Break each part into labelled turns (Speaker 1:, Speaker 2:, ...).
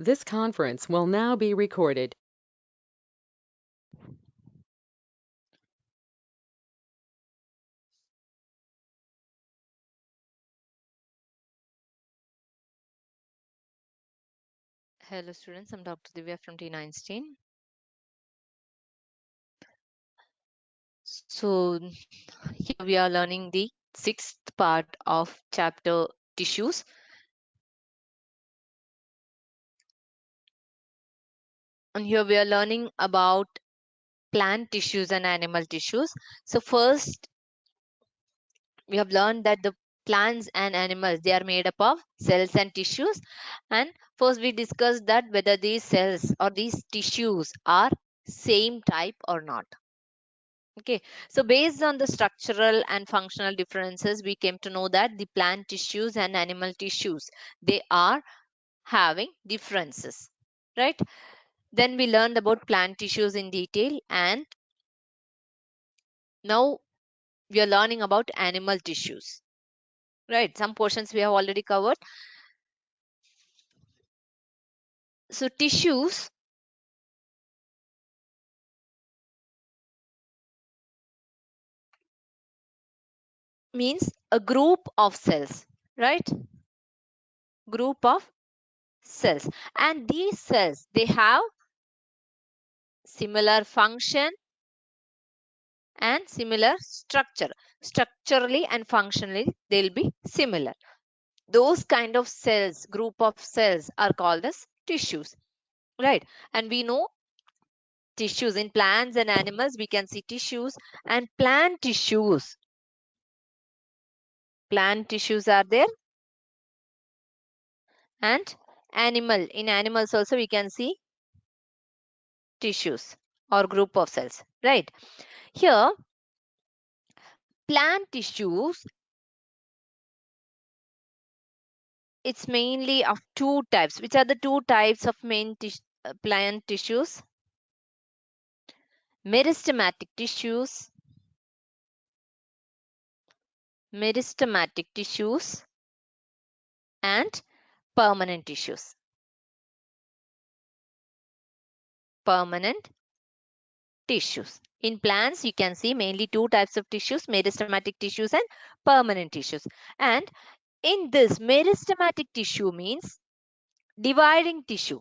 Speaker 1: This conference will now be recorded.
Speaker 2: Hello students, I'm Dr. Divya from TeenEinstein. So here we are learning the sixth part of chapter tissues. And here we are learning about plant tissues and animal tissues. So first we have learned that the plants and animals, they are made up of cells and tissues. And first we discussed that whether these cells or these tissues are same type or not. Okay, so based on the structural and functional differences, we came to know that the plant tissues and animal tissues, they are having differences, right? Then we learned about plant tissues in detail, and now we are learning about animal tissues, right? Some portions we have already covered. So tissues means a group of cells, right? Group of cells, and these cells, they have similar function and similar structure. Structurally and functionally, they'll be similar. Those kind of cells, group of cells, are called as tissues, right? And we know tissues in plants and animals, we can see tissues and plant tissues. Plant tissues are there, and in animals also we can see tissues or group of cells, right? Here, plant tissues, it's mainly of two types. Which are the two types of plant tissues? Meristematic tissues, meristematic tissues, and permanent tissues. Permanent tissues. In plants, you can see mainly two types of tissues, meristematic tissues and permanent tissues. And in this, meristematic tissue means dividing tissue.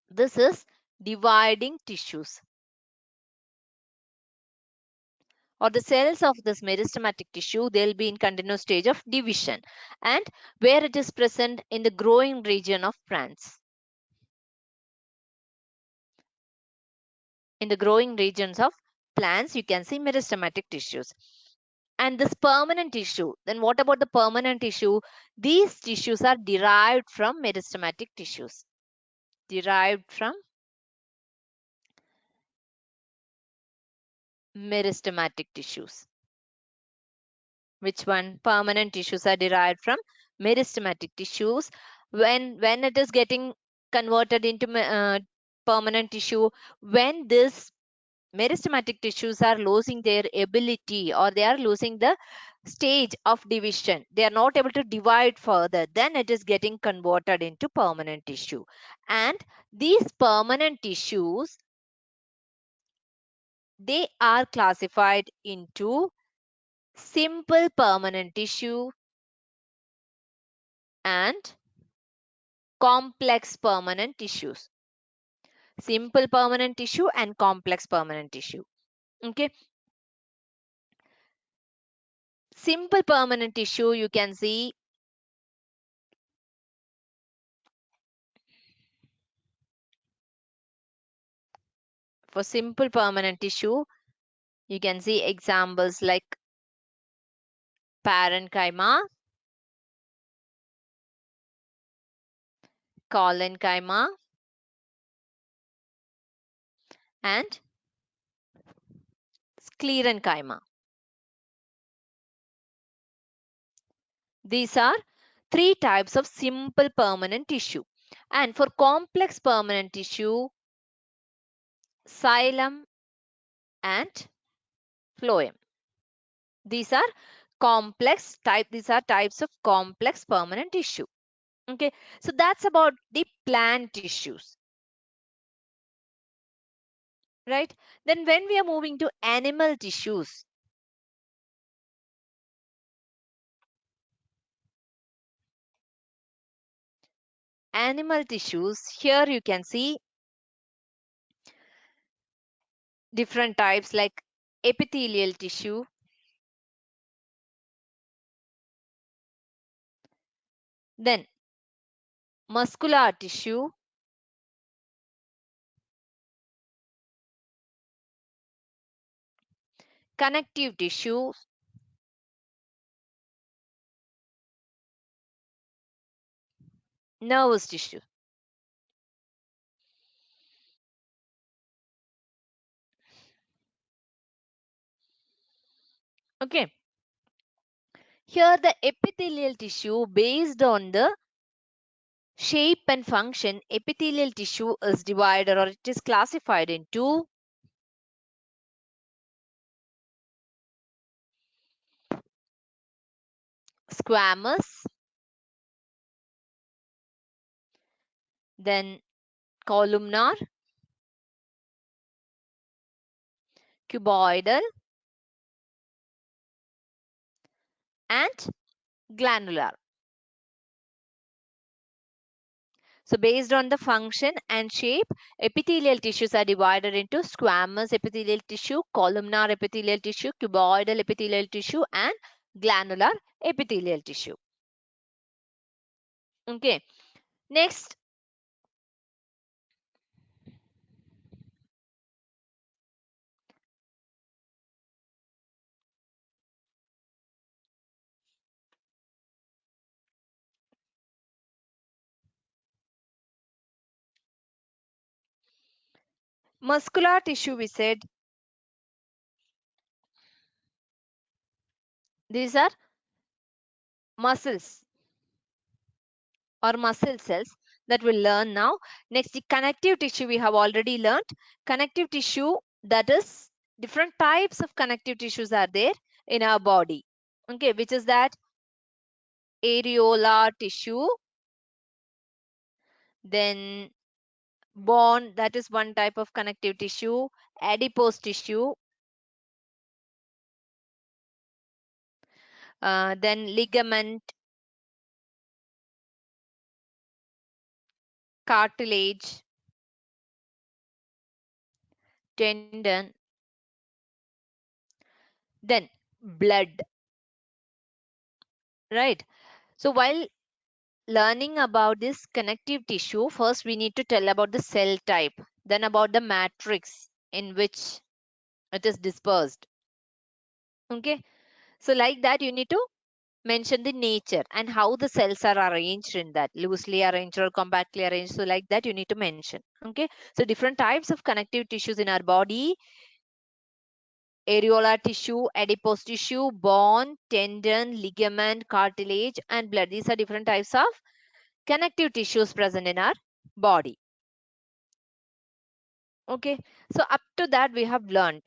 Speaker 2: This is dividing tissues, or the cells of this meristematic tissue, they'll be in continuous stage of division, and where it is present in the growing region of plants. In the growing regions of plants, you can see meristematic tissues. And this permanent tissue, then what about the permanent tissue? These tissues are derived from meristematic tissues. Derived from meristematic tissues. Which one? Permanent tissues are derived from meristematic tissues. When it is getting converted into permanent tissue, when this meristematic tissues are losing their ability, or they are losing the stage of division, they are not able to divide further, then it is getting converted into permanent tissue. And these permanent tissues, they are classified into simple permanent tissue and complex permanent tissues. Simple permanent tissue and complex permanent tissue. Okay, simple permanent tissue, you can see for simple permanent tissue, you can see examples like parenchyma, collenchyma, and sclerenchyma. These are three types of simple permanent tissue. And for complex permanent tissue, xylem and phloem. These are these are types of complex permanent tissue. Okay, so that's about the plant tissues, right? Then when we are moving to animal tissues, here you can see different types like epithelial tissue, then muscular tissue, connective tissue, nervous tissue. Okay, here the epithelial tissue, based on the shape and function, epithelial tissue is divided or it is classified into squamous, then columnar, cuboidal, and glandular. So based on the function and shape, epithelial tissues are divided into squamous epithelial tissue, columnar epithelial tissue, cuboidal epithelial tissue, and glandular epithelial tissue. Okay. Next, muscular tissue, we said these are muscles or muscle cells that we'll learn now. Next, the connective tissue we have already learned. Connective tissue, that is different types of connective tissues are there in our body. Okay, which is that areolar tissue, then bone, that is one type of connective tissue, adipose tissue, then ligament, cartilage, tendon, then blood, right? So while learning about this connective tissue, first we need to tell about the cell type, then about the matrix in which it is dispersed. Okay, so like that you need to mention the nature and how the cells are arranged in that, loosely arranged or compactly arranged. So like that you need to mention. Okay, so different types of connective tissues in our body: areolar tissue, adipose tissue, bone, tendon, ligament, cartilage, and blood. These are different types of connective tissues present in our body. Okay, so up to that we have learned.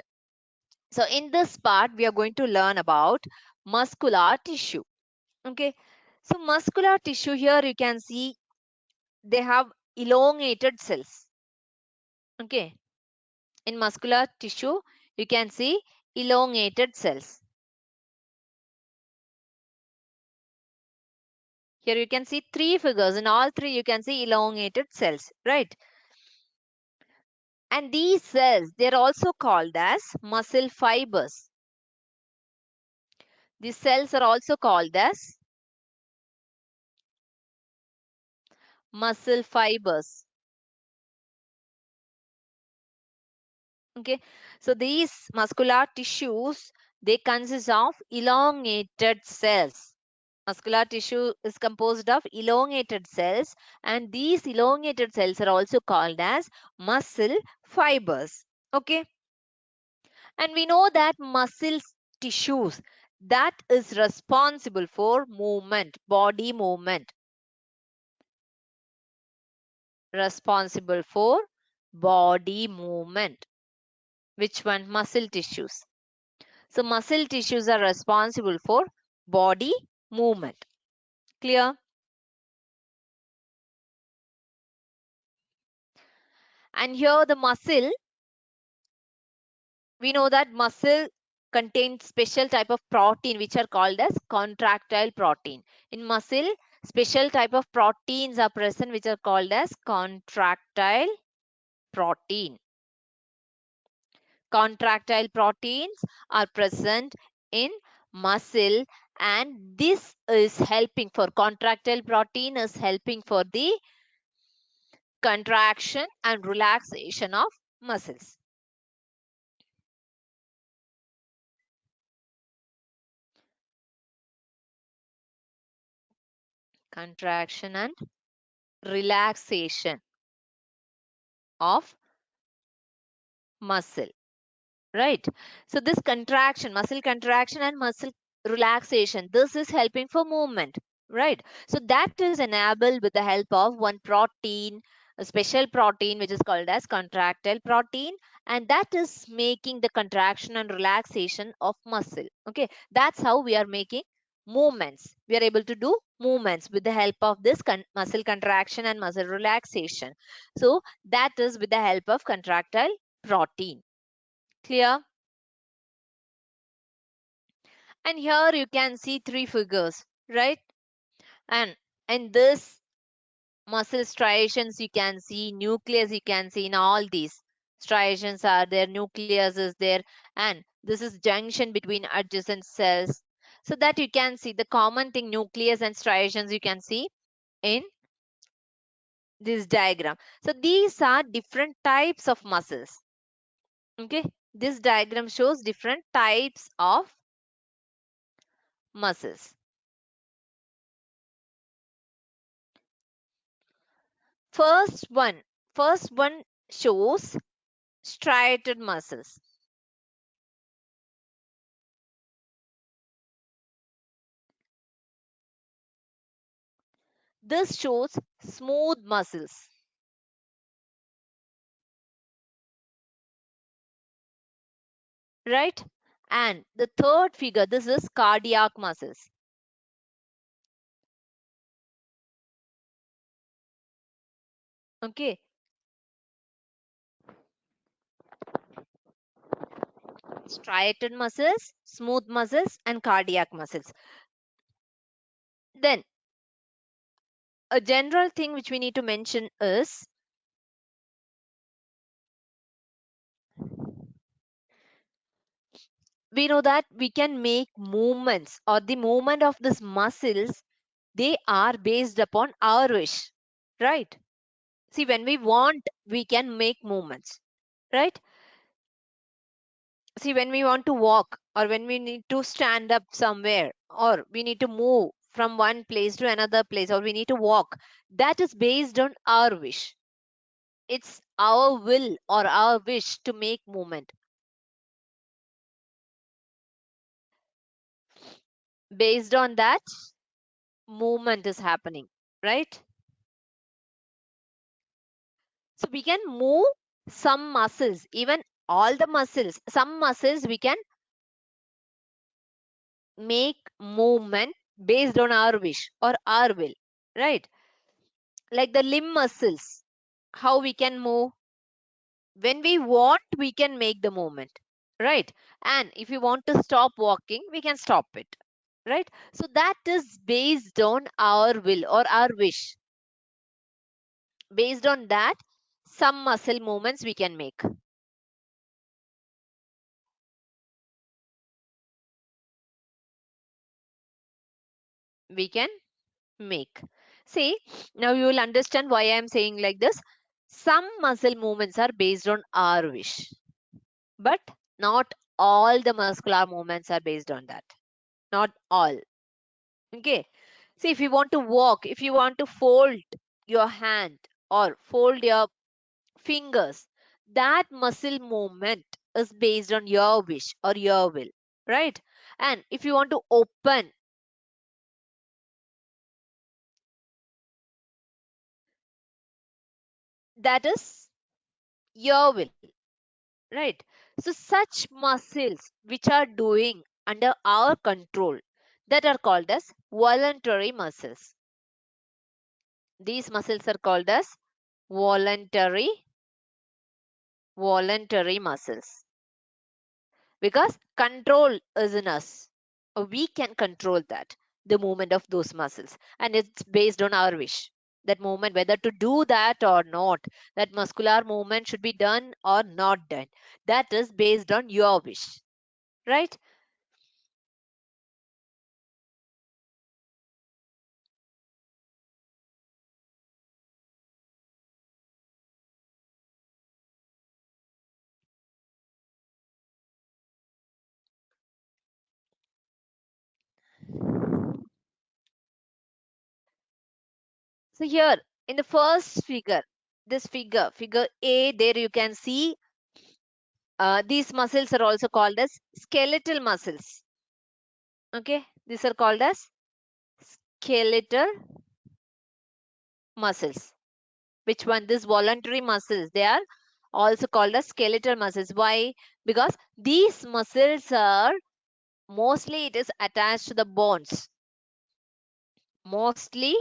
Speaker 2: So in this part we are going to learn about muscular tissue. Okay, so muscular tissue, here you can see they have elongated cells. Okay, in muscular tissue you can see elongated cells. Here you can see three figures. In all three you can see elongated cells, right? And these cells, they're also called as muscle fibers. These cells are also called as muscle fibers. Okay, so these muscular tissues, they consist of elongated cells. Muscular tissue is composed of elongated cells, and these elongated cells are also called as muscle fibers. Okay, and we know that muscle tissues, that is responsible for movement, body movement, responsible for body movement. Which one? Muscle tissues. So muscle tissues are responsible for body movement. Clear? And here the muscle, we know that muscle contains special type of protein which are called as contractile protein. In muscle, special type of proteins are present which are called as contractile protein. Contractile proteins are present in muscle, and this is helping for contractile protein is helping for the contraction and relaxation of muscles. Contraction and relaxation of muscle, right? So this contraction, muscle contraction and muscle relaxation, this is helping for movement, right? So that is enabled with the help of one protein, a special protein which is called as contractile protein, and that is making the contraction and relaxation of muscle. Okay, that's how we are making movements. We are able to do movements with the help of this muscle contraction and muscle relaxation. So that is with the help of contractile protein. Clear? And here you can see three figures, right? And in this muscle striations, you can see nucleus, you can see in all these striations are there, nucleus is there, and this is junction between adjacent cells. So that you can see the common thing, nucleus and striations, you can see in this diagram. So these are different types of muscles. Okay, this diagram shows different types of muscles. First one, first one shows striated muscles. This shows smooth muscles, right? And the third figure, this is cardiac muscles. Okay, striated muscles, smooth muscles, and cardiac muscles. Then, a general thing which we need to mention is we know that we can make movements, or the movement of these muscles, they are based upon our wish, right? See, when we want, we can make movements, right? See, when we want to walk, or when we need to stand up somewhere, or we need to move from one place to another place, or we need to walk, that is based on our wish. It's our will or our wish to make movement. Based on that, movement is happening, right? So we can move some muscles, even all the muscles. Some muscles we can make movement based on our wish or our will, right? Like the limb muscles, how we can move. When we want, we can make the movement, right? And if we want to stop walking, we can stop it, right? So that is based on our will or our wish. Based on that, some muscle movements we can make. We can make. See, now you will understand why I am saying like this. Some muscle movements are based on our wish, but not all the muscular movements are based on that. Not all. Okay. See, if you want to walk, if you want to fold your hand or fold your fingers, that muscle movement is based on your wish or your will, right? And if you want to open, that is your will, right? So such muscles which are doing under our control, that are called as voluntary muscles. These muscles are called as voluntary voluntary muscles, because control is in us. We can control that, the movement of those muscles, and it's based on our wish. That movement, whether to do that or not, that muscular movement should be done or not done, that is based on your wish, right? So here in the first figure, this figure A, there you can see these muscles are also called as skeletal muscles. Okay, these are called as skeletal muscles. Which one? These voluntary muscles, they are also called as skeletal muscles. Why? Because these muscles are mostly it is attached to the bones. Mostly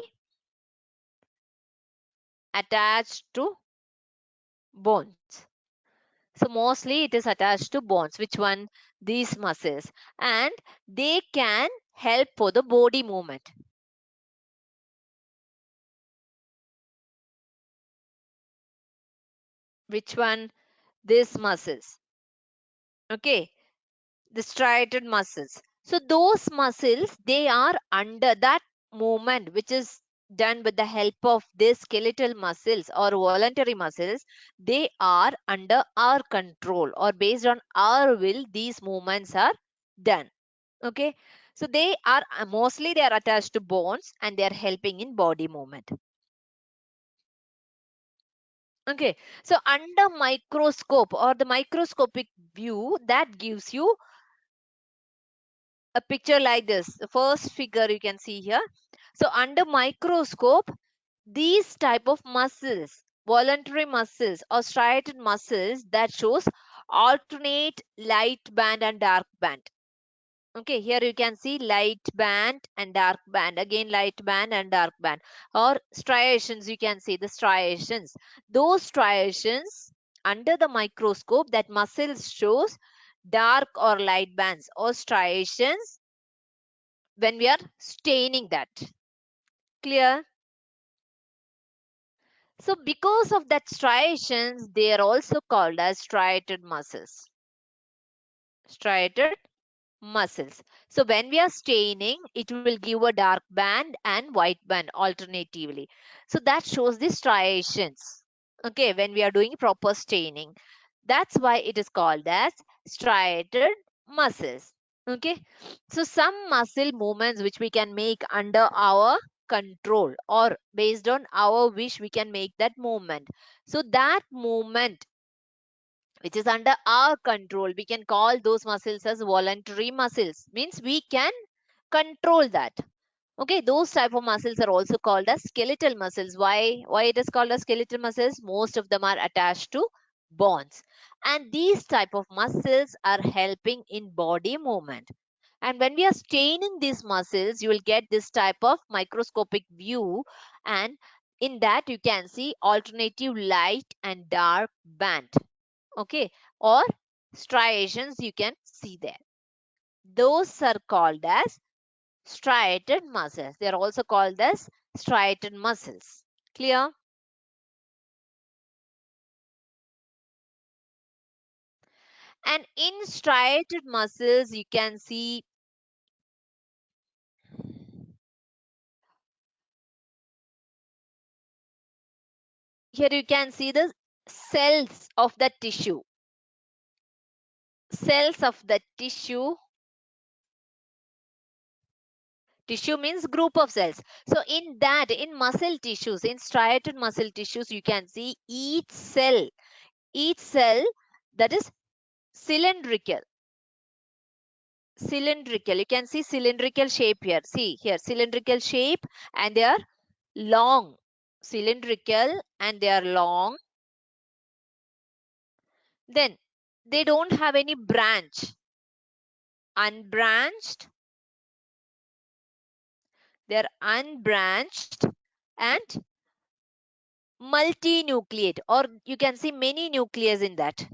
Speaker 2: attached to bones. So mostly it is attached to bones. Which one? These muscles. And they can help for the body movement. Which one? These muscles. Okay. The striated muscles. So those muscles, they are under that movement which is done with the help of these skeletal muscles or voluntary muscles. They are under our control, or based on our will these movements are done. Okay, so they are mostly they are attached to bones and they are helping in body movement. Okay, so under microscope or the microscopic view, that gives you a picture like this. The first figure you can see here. So under microscope, these type of muscles, voluntary muscles or striated muscles, that shows alternate light band and dark band. Okay, here you can see light band and dark band, again light band and dark band, or striations. You can see the striations. Those striations under the microscope, that muscles shows dark or light bands or striations when we are staining that. Clear? So because of that striations, they are also called as striated muscles. Striated muscles. So when we are staining, it will give a dark band and white band alternatively. So that shows the striations. Okay, when we are doing proper staining. That's why it is called as striated muscles. Okay, so some muscle movements which we can make under our control or based on our wish, we can make that movement. So that movement which is under our control, we can call those muscles as voluntary muscles. Means we can control that. Okay, those type of muscles are also called as skeletal muscles. Why it is called as skeletal muscles? Most of them are attached to bones. And these type of muscles are helping in body movement. And when we are staining these muscles, you will get this type of microscopic view. And in that you can see alternative light and dark band. Okay, or striations you can see there. Those are called as striated muscles. They are also called as striated muscles. Clear? And in striated muscles, you can see here, you can see the cells of the tissue. Cells of the tissue. Tissue means group of cells. So in that, in muscle tissues, in striated muscle tissues, you can see each cell that is cylindrical. Cylindrical. You can see cylindrical shape here. See here, cylindrical shape, and they are long. Cylindrical and they are long. Then they don't have any branch. Unbranched. They are unbranched and multinucleate, or you can see many nucleus in that.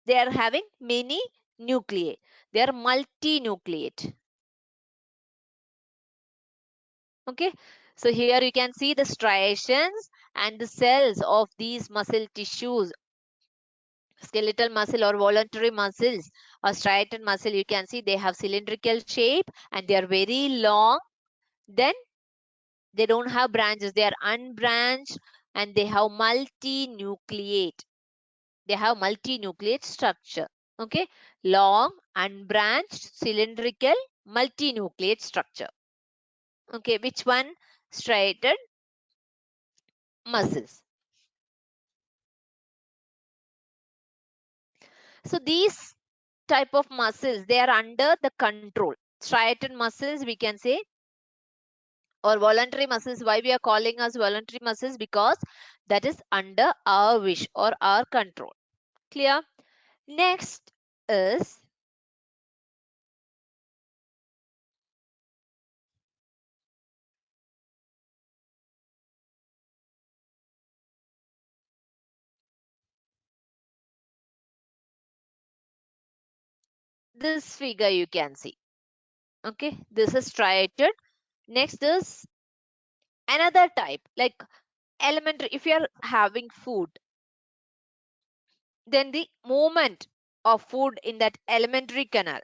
Speaker 2: They are having many nuclei. They are multinucleate. Okay, so here you can see the striations and the cells of these muscle tissues, skeletal muscle or voluntary muscles or striated muscle. You can see they have cylindrical shape and they are very long. Then they don't have branches, they are unbranched, and they have multinucleate. They have multinucleate structure. Okay, long, unbranched, cylindrical, multinucleate structure. Okay, which one? Striated muscles. So these type of muscles, they are under the control. Striated muscles, we can say, or voluntary muscles. Why we are calling as voluntary muscles? Because that is under our wish or our control. Clear? Next is this figure you can see. Okay, this is striated. Next is another type, like elementary. If you are having food, then the movement of food in that elementary canal,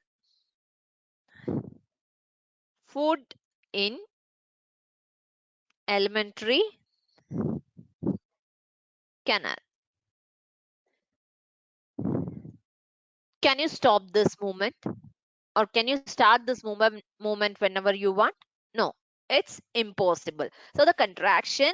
Speaker 2: food in elementary canal. Can you stop this movement, or can you start this movement whenever you want? No, it's impossible. So the contraction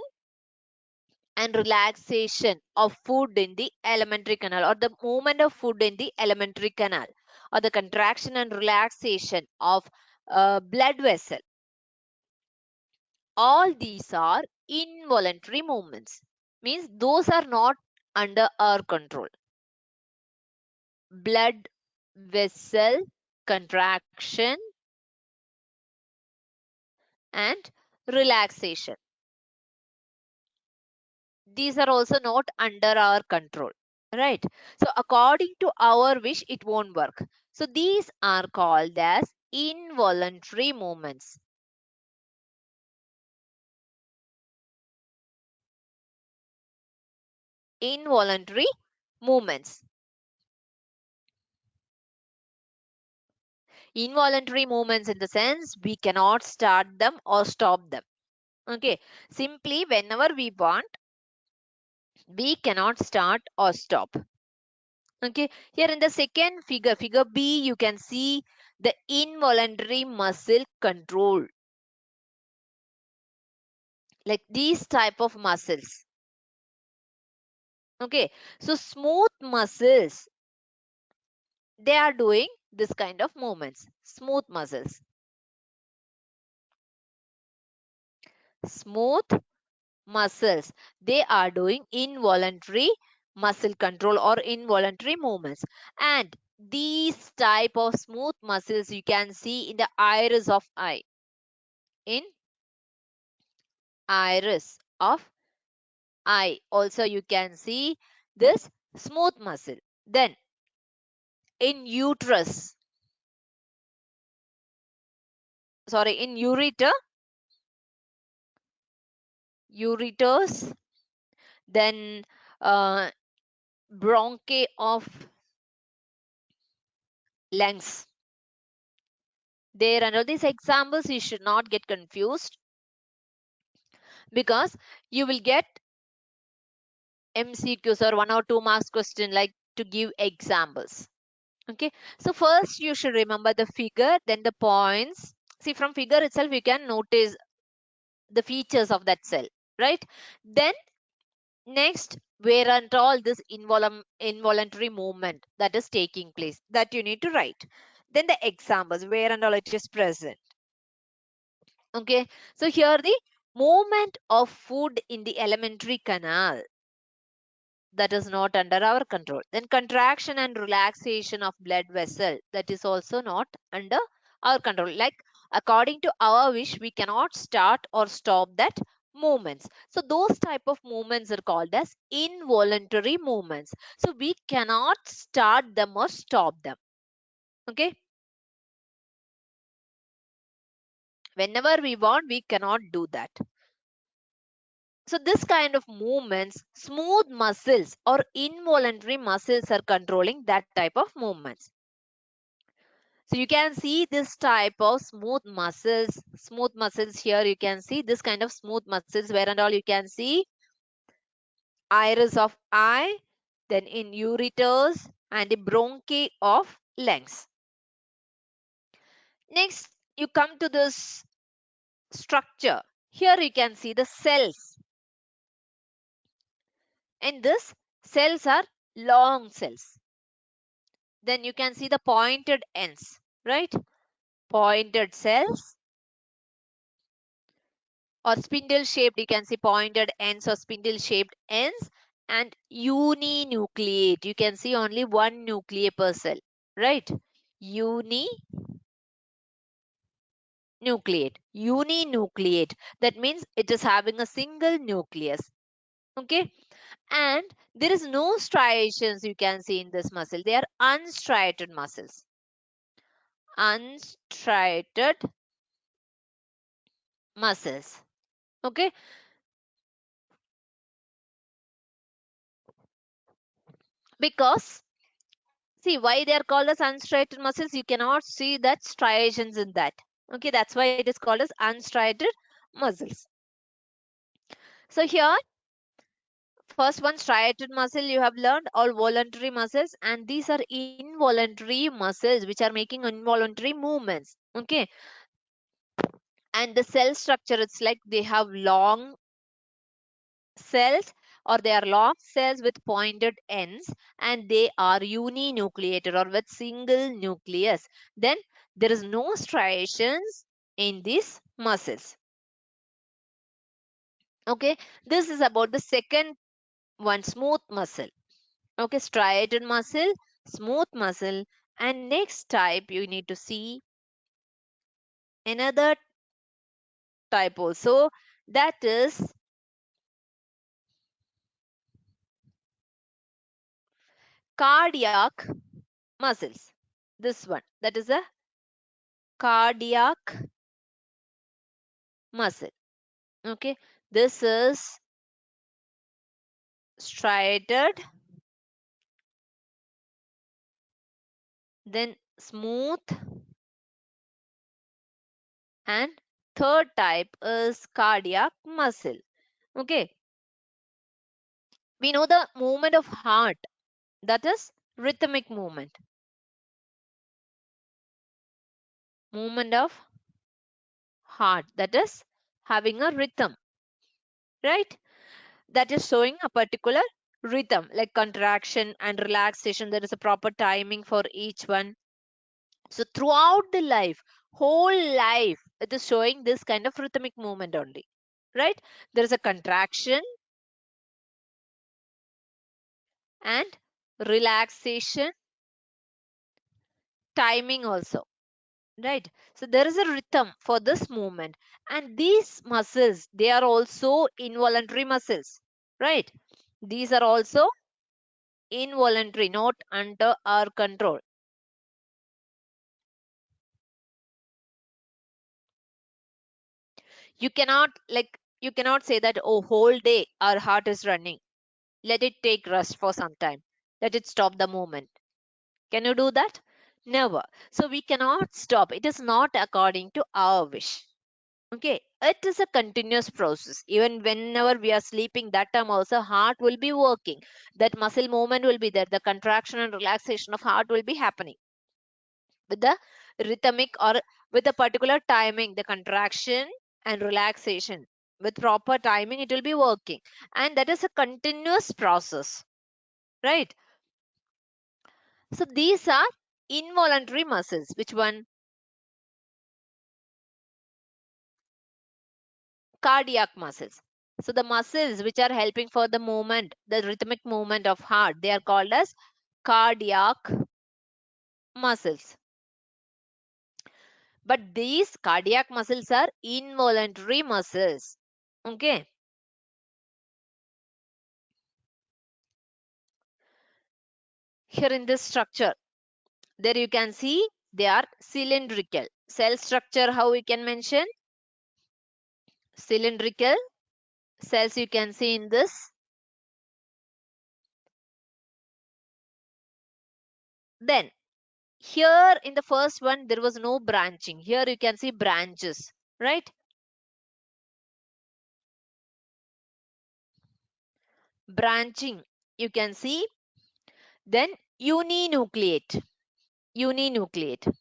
Speaker 2: and relaxation of food in the alimentary canal, or the movement of food in the alimentary canal, or the contraction and relaxation of blood vessel, all these are involuntary movements. Means those are not under our control. Blood vessel contraction and relaxation, these are also not under our control, right? So according to our wish, it won't work. So these are called as involuntary movements. Involuntary movements. Involuntary movements in the sense we cannot start them or stop them. Okay, simply whenever we want, we cannot start or stop. Okay, here in the second figure, figure B, you can see the involuntary muscle control, like these type of muscles. Okay, so smooth muscles, they are doing this kind of movements. Smooth muscles. Smooth muscles, they are doing involuntary muscle control or involuntary movements. And these type of smooth muscles you can see in the iris of eye. In iris of eye also you can see this smooth muscle. Then in uterus, sorry, in ureter, ureters, then bronchi of lungs. There and all these examples you should not get confused, because you will get MCQs or 1 or 2 marks question like to give examples. Okay, so first you should remember the figure, then the points. See, from figure itself you can notice the features of that cell, right? Then next, where and all this involuntary movement that is taking place, that you need to write. Then the examples, where and all it is present. Okay, so here the movement of food in the alimentary canal, that is not under our control. Then contraction and relaxation of blood vessel, that is also not under our control. Like according to our wish, we cannot start or stop that movements. So those type of movements are called as involuntary movements. So we cannot start them or stop them. Okay. Whenever we want, we cannot do that. So this kind of movements, smooth muscles or involuntary muscles are controlling that type of movements. So you can see this type of smooth muscles. Smooth muscles here you can see this kind of smooth muscles where and all you can see iris of eye, then in ureters and the bronchi of lungs. Next, you come to this structure. Here you can see the cells. And this cells are long cells. Then you can see the pointed ends, right? Pointed cells or spindle shaped, you can see pointed ends or spindle shaped ends, and uninucleate. You can see only one nucleus per cell, right? Uninucleate. Uninucleate. That means it is having a single nucleus. Okay. And there is no striations you can see in this muscle. They are unstriated muscles. Unstriated muscles. Okay. Because see why they are called as unstriated muscles, you cannot see that striations in that. Okay, that's why it is called as unstriated muscles. So here, first one, striated muscle you have learned, all voluntary muscles, and these are involuntary muscles which are making involuntary movements. Okay, and the cell structure, it's like they have long cells or they are long cells with pointed ends, and they are uninucleated or with single nucleus. Then there is no striations in these muscles. Okay, this is about the second one, smooth muscle. Okay, striated muscle, smooth muscle, and next type you need to see another type also, that is cardiac muscles. This one, that is a cardiac muscle. Okay, this is striated, then smooth, and third type is cardiac muscle. Okay, we know the movement of heart, that is rhythmic movement. Movement of heart, that is having a rhythm, right? That is showing a particular rhythm like contraction and relaxation. There is a proper timing for each one. So throughout the life, whole life, it is showing this kind of rhythmic movement only, right? There is a contraction and relaxation, timing also, right? So there is a rhythm for this movement, and these muscles, they are also involuntary muscles, right? These are also involuntary, not under our control. You cannot say that, oh, whole day our heart is running, let it take rest for some time, let it stop the movement. Can you do that? Never. So we cannot stop. It is not according to our wish. Okay, it is a continuous process. Even whenever we are sleeping, that time also heart will be working. That muscle movement will be there. The contraction and relaxation of heart will be happening with the rhythmic or with a particular timing. The contraction and relaxation with proper timing, it will be working, and that is a continuous process, right? So these are involuntary muscles. Which one? Cardiac muscles. So the muscles which are helping for the movement, the rhythmic movement of heart, they are called as cardiac muscles. But these cardiac muscles are involuntary muscles. Okay. Here in this structure, there you can see they are cylindrical. Cell structure, how we can mention? Cylindrical cells you can see in this. Then here in the first one, there was no branching. Here you can see branches, right? Branching you can see. Then uninucleate. Uninucleate.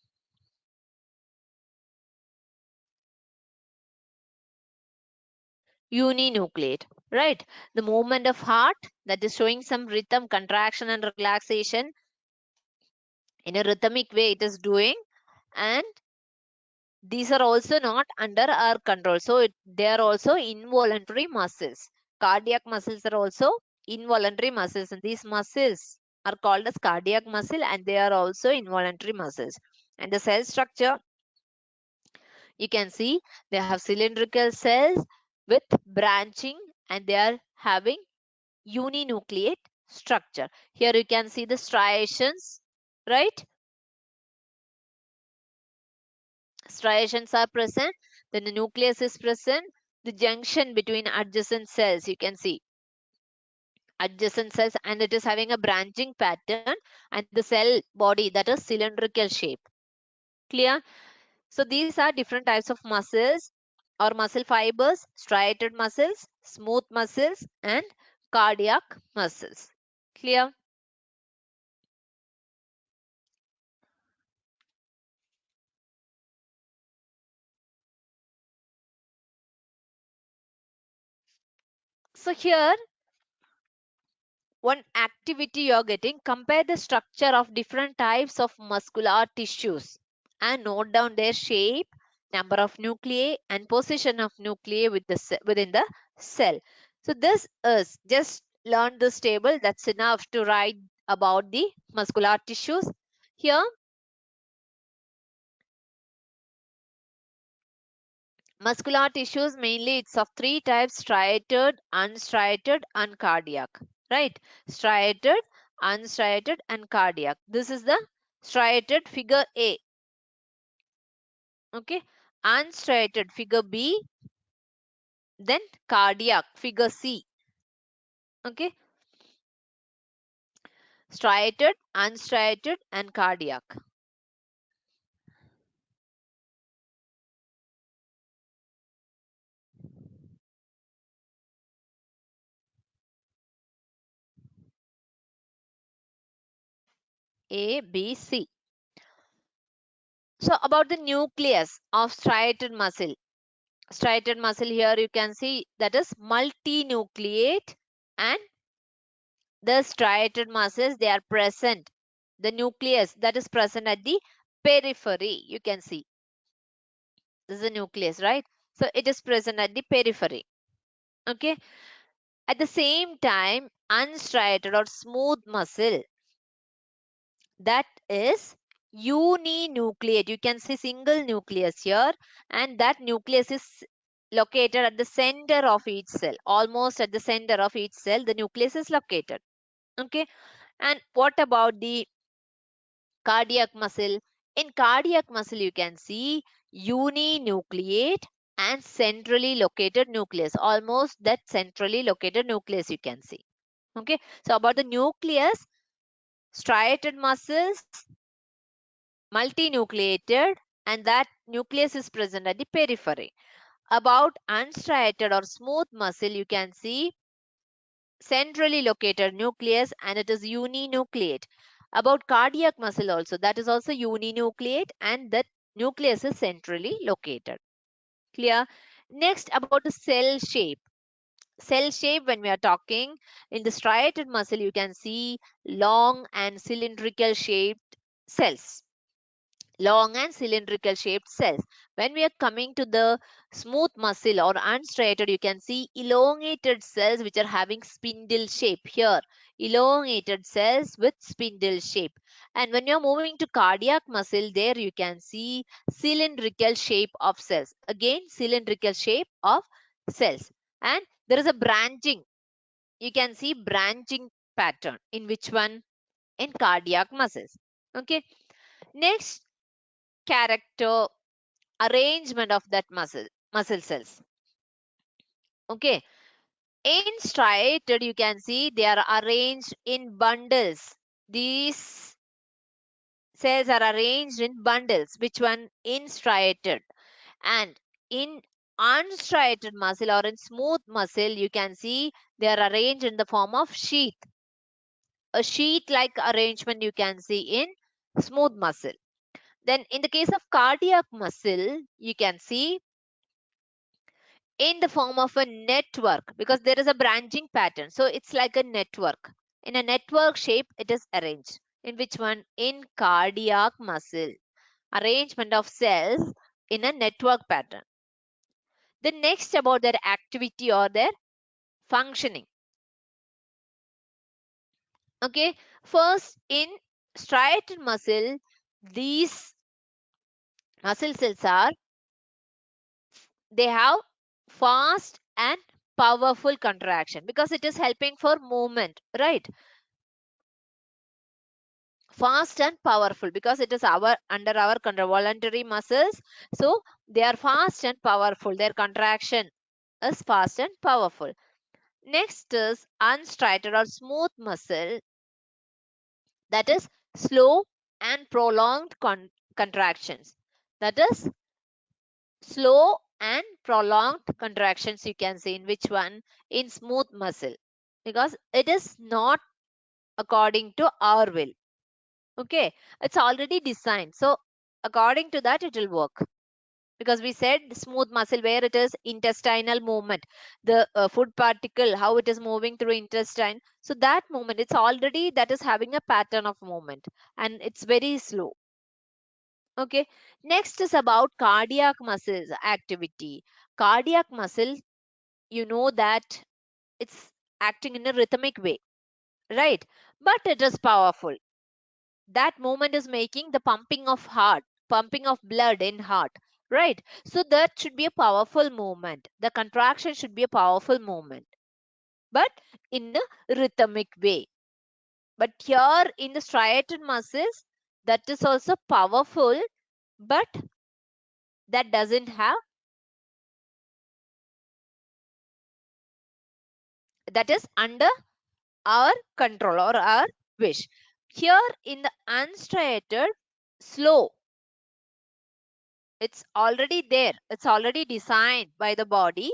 Speaker 2: Uninucleate, right? The movement of heart, that is showing some rhythm, contraction and relaxation. In a rhythmic way it is doing, and these are also not under our control, so they are also involuntary muscles. Cardiac muscles are also involuntary muscles, and these muscles are called as cardiac muscle, and they are also involuntary muscles. And the cell structure, you can see they have cylindrical cells with branching, and they are having uninucleate structure. Here you can see the striations, right? Striations are present, then the nucleus is present, the junction between adjacent cells, you can see adjacent cells, and it is having a branching pattern, and the cell body that is cylindrical shape. Clear? So these are different types of muscles or muscle fibers: striated muscles, smooth muscles, and cardiac muscles. Clear? So here one activity you're getting: compare the structure of different types of muscular tissues and note down their shape, number of nuclei, and position of nuclei within the cell. So this is just learn this table, that's enough to write about the muscular tissues. Here muscular tissues mainly it's of three types: striated, unstriated, and cardiac, right? Striated, unstriated, and cardiac. This is the striated, figure A. Okay. Unstriated, figure B. Then cardiac, figure C. Okay. Striated, unstriated, and cardiac. A, B, C. So about the nucleus of striated muscle. Striated muscle, here you can see that is multinucleate, and the striated muscles, they are present. The nucleus that is present at the periphery, you can see. This is the nucleus, right? So it is present at the periphery. Okay. At the same time, unstriated or smooth muscle, that is uninucleate. You can see single nucleus here, and that nucleus is located at the center of each cell. Almost at the center of each cell, the nucleus is located. Okay. And what about the cardiac muscle? In cardiac muscle, you can see uninucleate and centrally located nucleus. Almost that centrally located nucleus you can see. Okay. So about the nucleus, striated muscles, multinucleated, and that nucleus is present at the periphery. About unstriated or smooth muscle, you can see centrally located nucleus, and it is uninucleate. About cardiac muscle also, that is also uninucleate, and that nucleus is centrally located. Clear? Next, about the cell shape. Cell shape, when we are talking in the striated muscle, you can see long and cylindrical shaped cells. Long and cylindrical shaped cells. When we are coming to the smooth muscle or unstriated, you can see elongated cells which are having spindle shape here. Elongated cells with spindle shape. And when you're moving to cardiac muscle, there you can see cylindrical shape of cells. Again, cylindrical shape of cells. And there is a branching. You can see branching pattern in which one? In cardiac muscles. Okay. Next character, arrangement of that muscle cells. Okay. In striated, you can see they are arranged in bundles. These cells are arranged in bundles. Which one? In striated. And in unstriated muscle or in smooth muscle, you can see they are arranged in the form of sheath. A sheath like arrangement you can see in smooth muscle. Then in the case of cardiac muscle, you can see in the form of a network because there is a branching pattern. So it's like a network. In a network shape, it is arranged. In which one? In cardiac muscle. Arrangement of cells in a network pattern. The next about their activity or their functioning. Okay. First, in striated muscle, these muscle cells are, they have fast and powerful contraction because it is helping for movement, right? Fast and powerful because it is our under our control, voluntary muscles. So they are fast and powerful. Their contraction is fast and powerful. Next is unstriated or smooth muscle, that is slow and prolonged contractions. That is slow and prolonged contractions you can see in which one? In smooth muscle because it is not according to our will. Okay, it's already designed. So according to that, it will work. Because we said smooth muscle where it is intestinal movement, the food particle, how it is moving through intestine. So that movement, it's already that is having a pattern of movement and it's very slow. Okay. Next is about cardiac muscles activity. Cardiac muscle, you know that it's acting in a rhythmic way, right? But it is powerful. That movement is making the pumping of heart, pumping of blood in heart, right? So that should be a powerful movement. The contraction should be a powerful movement, but in a rhythmic way. But here in the striated muscles, that is also powerful, but that doesn't have, that is under our control or our wish. Here in the unstriated, slow, it's already there, it's already designed by the body,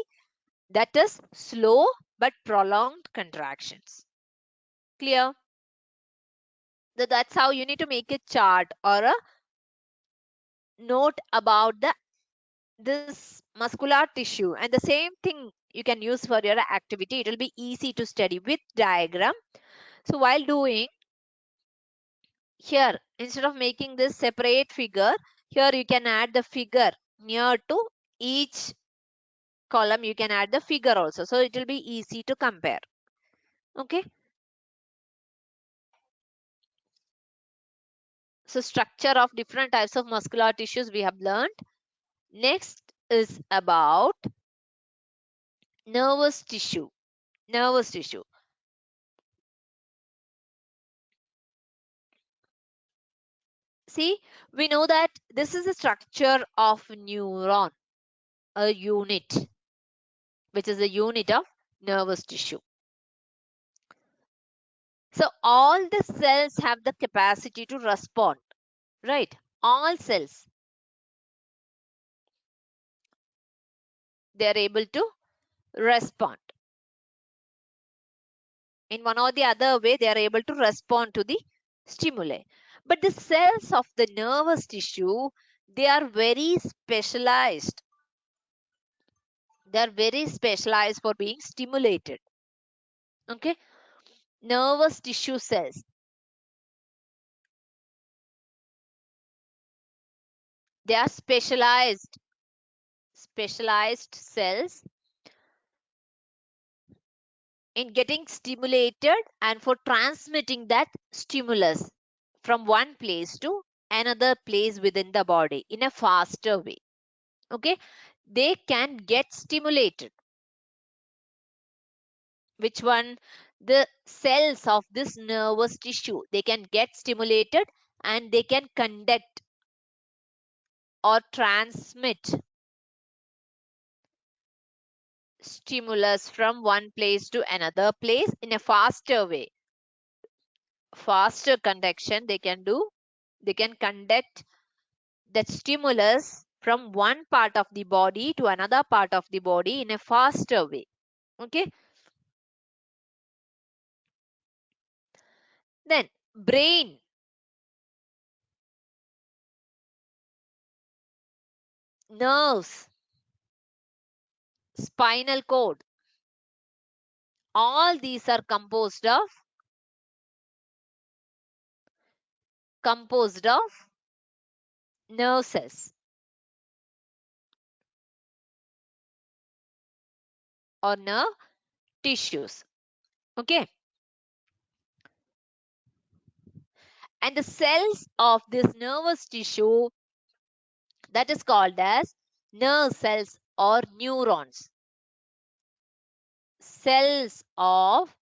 Speaker 2: that is slow but prolonged contractions. Clear? That's how you need to make a chart or a note about the this muscular tissue, and the same thing you can use for your activity. It will be easy to study with diagram. So while doing here, instead of making this separate figure, here you can add the figure near to each column. You can add the figure also, so it will be easy to compare. Okay. So structure of different types of muscular tissues we have learned. Next is about nervous tissue. Nervous tissue. See, we know that this is a structure of neuron, a unit, which is a unit of nervous tissue. So all the cells have the capacity to respond, right? All cells, they are able to respond. In one or the other way, they are able to respond to the stimuli. But the cells of the nervous tissue, they are very specialized. They are very specialized for being stimulated. Okay. Nervous tissue cells, they are specialized cells in getting stimulated and for transmitting that stimulus from one place to another place within the body in a faster way. Okay, they can get stimulated. Which one? The cells of this nervous tissue, they can get stimulated and they can conduct or transmit stimulus from one place to another place in a faster way. Faster conduction they can do. They can conduct that stimulus from one part of the body to another part of the body in a faster way. Okay. Then brain, nerves, spinal cord, all these are composed of nerve cells or nerve tissues. Okay. And the cells of this nervous tissue, that is called as nerve cells or neurons. Cells of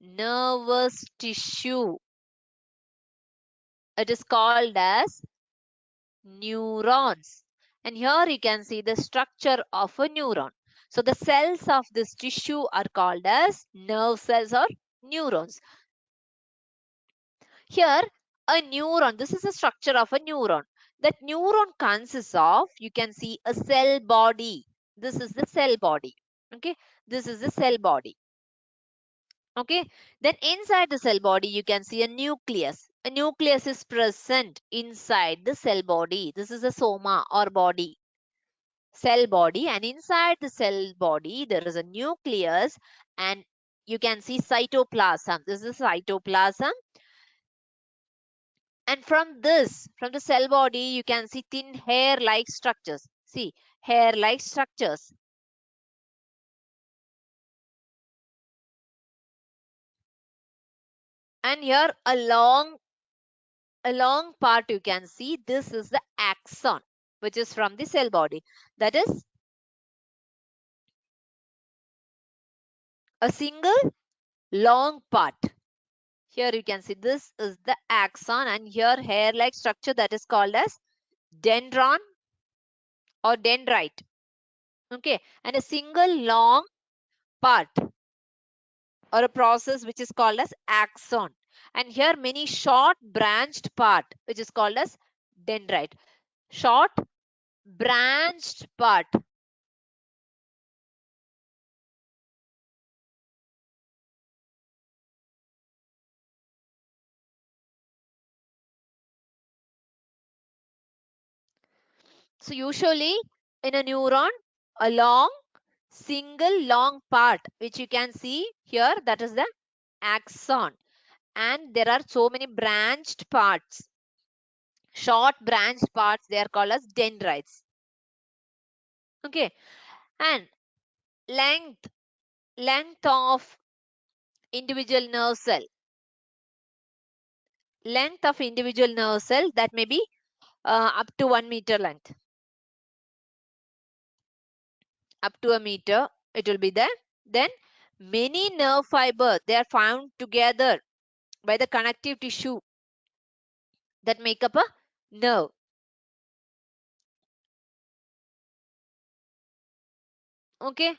Speaker 2: nervous tissue, it is called as neurons. And here you can see the structure of a neuron. So the cells of this tissue are called as nerve cells or neurons. Here, a neuron, this is the structure of a neuron. That neuron consists of, you can see, a cell body. This is the cell body. Okay, this is the cell body. Okay, then inside the cell body, you can see a nucleus. A nucleus is present inside the cell body. This is a soma or body, cell body, and inside the cell body, there is a nucleus, and you can see cytoplasm. This is cytoplasm. And from the cell body, you can see thin hair-like structures. See, hair-like structures. And here a long part you can see, this is the axon, which is from the cell body. That is a single long part. Here you can see this is the axon, and here hair-like structure, that is called as dendron or dendrite. Okay, and a single long part or a process which is called as axon. And here many short branched part which is called as dendrite. Short branched part. So usually in a neuron, a long single long part which you can see here, that is the axon. And there are so many branched parts, short branched parts, they are called as dendrites. Okay, and length of individual nerve cell, that may be up to 1 meter length, up to a meter it will be there. Then many nerve fiber, they are found together by the connective tissue that make up a nerve. Okay,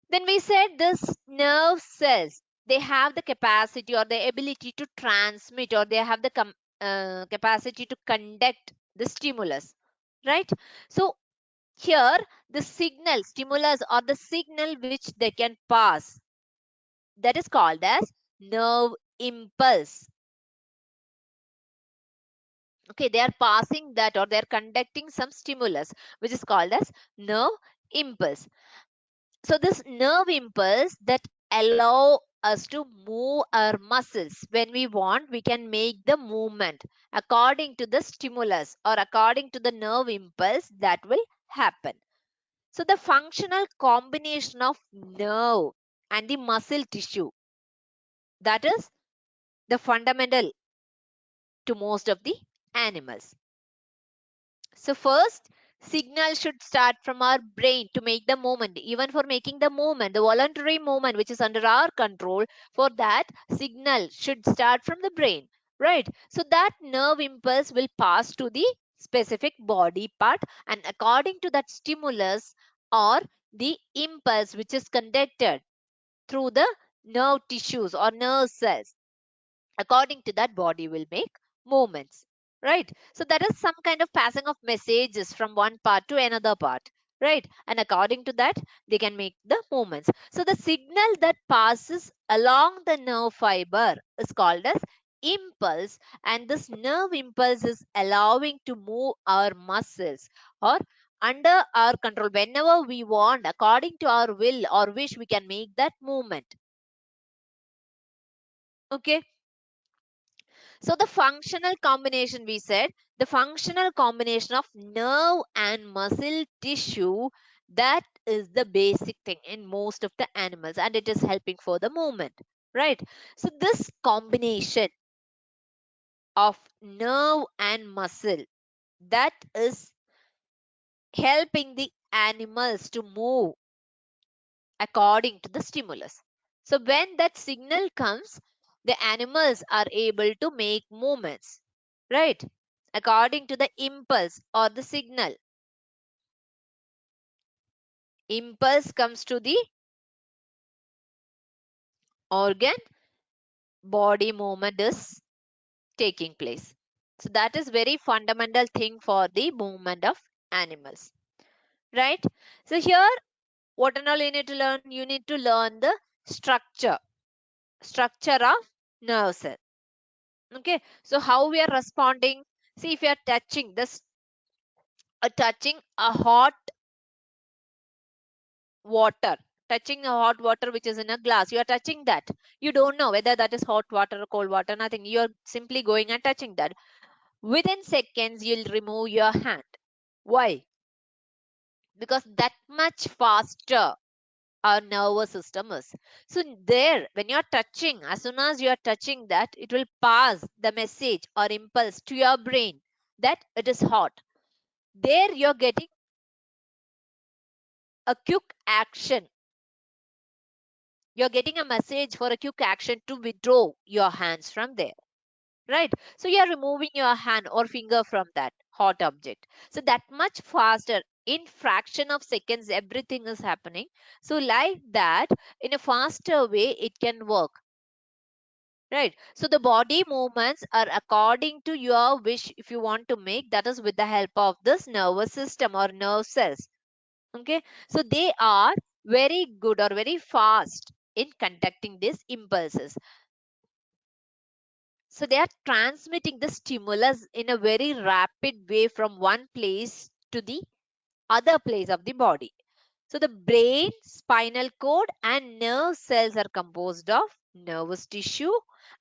Speaker 2: then we said this nerve cells, they have the capacity or the ability to transmit, or they have the capacity to conduct the stimulus, right? So here the signal stimulus or the signal which they can pass, that is called as nerve impulse. Okay, they are passing that or they are conducting some stimulus which is called as nerve impulse. So this nerve impulse that allow us to move our muscles. When we want, we can make the movement according to the stimulus or according to the nerve impulse that will happen. So the functional combination of nerve and the muscle tissue, that is the fundamental to most of the animals. So first, signal should start from our brain to make the movement. Even for making the movement, the voluntary movement which is under our control, for that signal should start from the brain, right? So that nerve impulse will pass to the specific body part, and according to that stimulus or the impulse which is conducted through the nerve tissues or nerve cells, according to that body will make movements, right? So that is some kind of passing of messages from one part to another part, right? And according to that they can make the movements. So the signal that passes along the nerve fiber is called as impulse, and this nerve impulse is allowing to move our muscles or under our control. Whenever we want, according to our will or wish, we can make that movement. Okay. So the functional combination, we said, the functional combination of nerve and muscle tissue, that is the basic thing in most of the animals, and it is helping for the movement, right? So this combination of nerve and muscle, that is helping the animals to move according to the stimulus. So when that signal comes, the animals are able to make movements, right? According to the impulse or the signal. Impulse comes to the organ, body movement is taking place. So that is very fundamental thing for the movement of animals, right? So here, what and all you need to learn? You need to learn the structure of nerve cell. Okay, so how we are responding? See, if you are touching a hot water, touching a hot water which is in a glass, you are touching that. You don't know whether that is hot water or cold water, nothing. You are simply going and touching that. Within seconds, you'll remove your hand. Why? Because that much faster our nervous system is. So there, when you're touching, as soon as you are touching that, it will pass the message or impulse to your brain that it is hot. There you're getting a quick action. You're getting a message for a quick action to withdraw your hands from there, right? So you're removing your hand or finger from that hot object. So that much faster, in fraction of seconds, everything is happening. So like that, in a faster way, it can work, right? So the body movements are according to your wish. If you want to make, that is with the help of this nervous system or nerve cells. Okay, so they are very good or very fast in conducting these impulses. So they are transmitting the stimulus in a very rapid way from one place to the other place of the body. So the brain, spinal cord and nerve cells are composed of nervous tissue,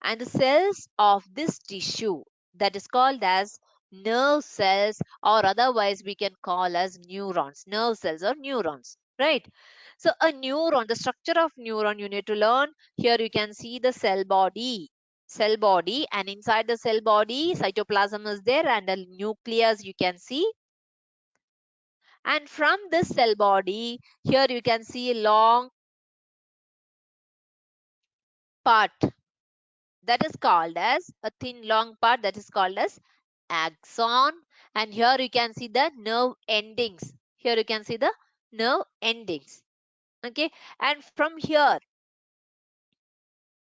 Speaker 2: and the cells of this tissue, that is called as nerve cells, or otherwise we can call as neurons, nerve cells or neurons, right? So a neuron, the structure of neuron you need to learn. Here you can see the cell body, and inside the cell body cytoplasm is there and a nucleus you can see. And from this cell body, here you can see a long part, that is called as a thin long part, that is called as axon. And here you can see the nerve endings. Here you can see the nerve endings. Okay, and from here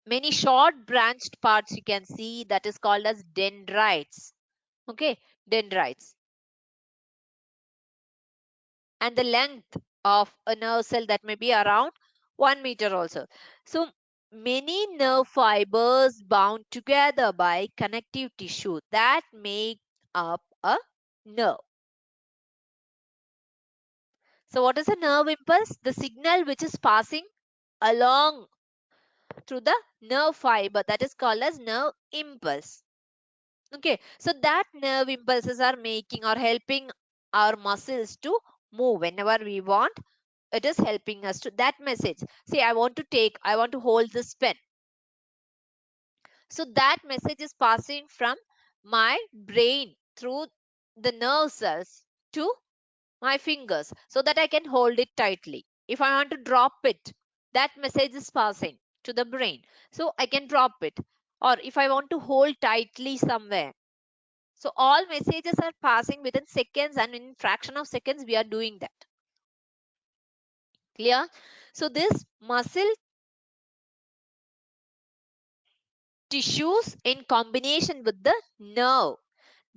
Speaker 2: many short branched parts you can see, that is called as dendrites. Okay, dendrites. And the length of a nerve cell, that may be around 1 meter also. So many nerve fibers bound together by connective tissue that make up a nerve. So what is a nerve impulse? The signal which is passing along through the nerve fiber, that is called as nerve impulse. Okay, so that nerve impulses are making or helping our muscles to move whenever we want. It is helping us to that message. See, I want to hold this pen. So that message is passing from my brain through the nerve cells to my fingers so that I can hold it tightly. If I want to drop it, that message is passing to the brain. So I can drop it. Or if I want to hold tightly somewhere. So all messages are passing within seconds, and in fraction of seconds we are doing that. Clear? So this muscle tissues in combination with the nerve,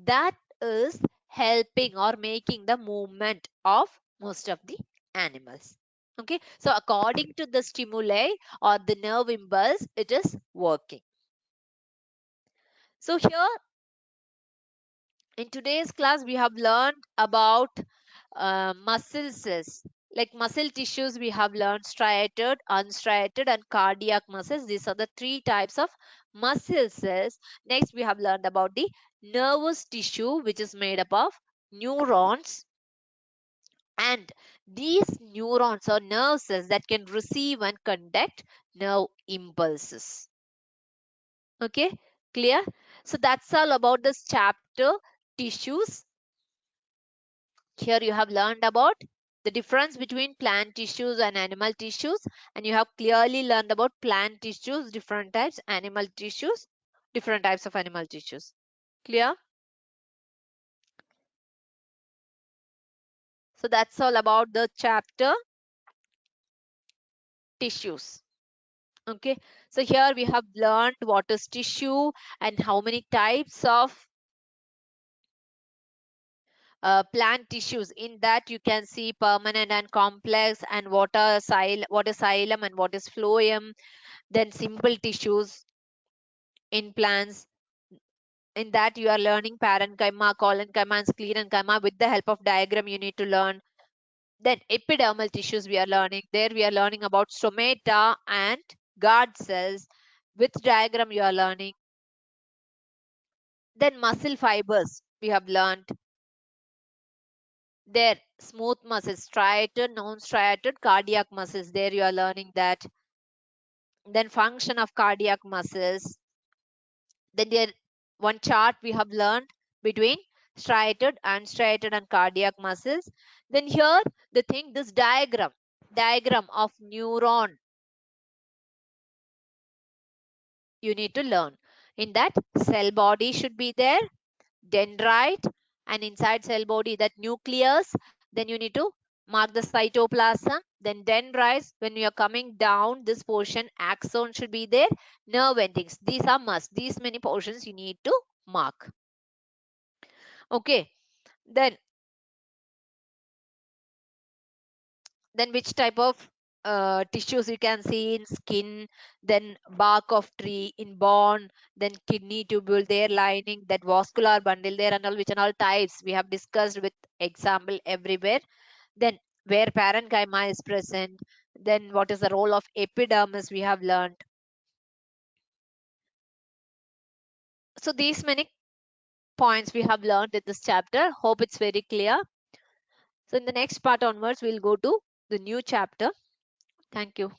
Speaker 2: that is helping or making the movement of most of the animals. Okay, so according to the stimuli or the nerve impulse, it is working. So here in today's class we have learned about muscle cells. Like muscle tissues, we have learned striated, unstriated, and cardiac muscles. These are the three types of muscle cells. Next, we have learned about the nervous tissue, which is made up of neurons. And these neurons are nerve cells that can receive and conduct nerve impulses. Okay, clear? So that's all about this chapter, tissues. Here you have learned about the difference between plant tissues and animal tissues, and you have clearly learned about plant tissues, different types, animal tissues, different types of animal tissues. Clear? So that's all about the chapter tissues. Okay, so here we have learned what is tissue and how many types of plant tissues. In that you can see permanent and complex, and what is xylem and what is phloem. Then simple tissues in plants. In that you are learning parenchyma, collenchyma, and sclerenchyma. With the help of diagram you need to learn. Then epidermal tissues we are learning. There we are learning about stomata and guard cells. With diagram you are learning. Then muscle fibers we have learned. There smooth muscles, striated, non-striated, cardiac muscles. There you are learning that. Then function of cardiac muscles. Then there one chart we have learned between striated, unstriated, and cardiac muscles. Then here the thing, this diagram of neuron you need to learn. In that, cell body should be there, dendrite, and inside cell body that nucleus. Then you need to mark the cytoplasm. Then dendrites, when you are coming down this portion, axon should be there, nerve endings. These are must. These many portions you need to mark. Okay. Then which type of tissues you can see in skin, then bark of tree in bone, then kidney tubule there, lining, that vascular bundle there, and all, which and all types we have discussed with example everywhere. Then where parenchyma is present, then what is the role of epidermis we have learned. So these many points we have learned in this chapter. Hope it's very clear. So in the next part onwards we'll go to the new chapter. Thank you.